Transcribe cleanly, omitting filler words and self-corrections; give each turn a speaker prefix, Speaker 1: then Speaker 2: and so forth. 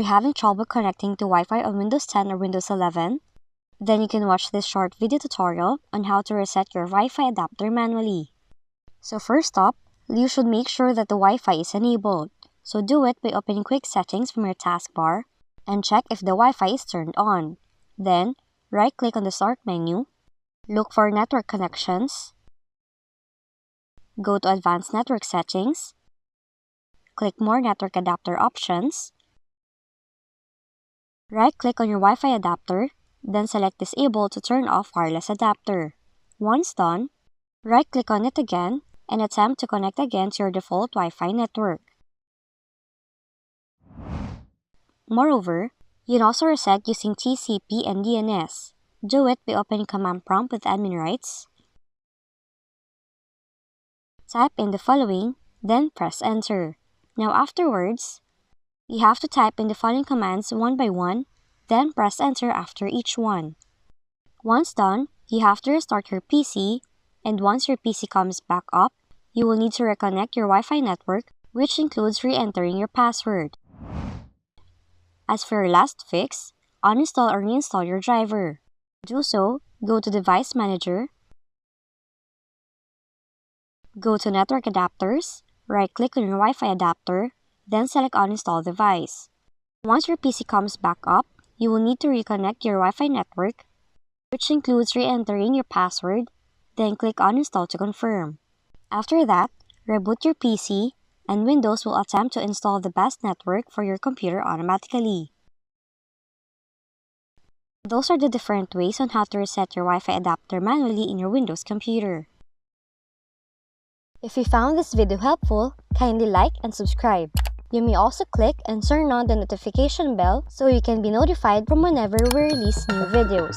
Speaker 1: you're having trouble connecting to Wi-Fi on Windows 10 or Windows 11, then you can watch this short video tutorial on how to reset your Wi-Fi adapter manually. So first up, you should make sure that the Wi-Fi is enabled. So do it by opening Quick Settings from your taskbar and check if the Wi-Fi is turned on. Then, right-click on the Start menu, look for Network Connections, go to Advanced Network Settings, click More Network Adapter Options, right-click on your Wi-Fi adapter, then select Disable to turn off wireless adapter. Once done, right-click on it again and attempt to connect again to your default Wi-Fi network. Moreover, you can also reset using TCP and DNS. Do it by opening Command Prompt with admin rights. Type in the following, then press Enter. Now afterwards, you have to type in the following commands one by one, then press Enter after each one. Once done, you have to restart your PC, and once your PC comes back up, you will need to reconnect your Wi-Fi network, which includes re-entering your password. As for your last fix, uninstall or reinstall your driver. To do so, go to Device Manager, go to Network Adapters, right-click on your Wi-Fi adapter, then select Uninstall Device. Once your PC comes back up, you will need to reconnect your Wi-Fi network, which includes re-entering your password, then click Uninstall to confirm. After that, reboot your PC, and Windows will attempt to install the best network for your computer automatically. Those are the different ways on how to reset your Wi-Fi adapter manually in your Windows computer. If you found this video helpful, kindly like and subscribe. You may also click and turn on the notification bell so you can be notified from whenever we release new videos.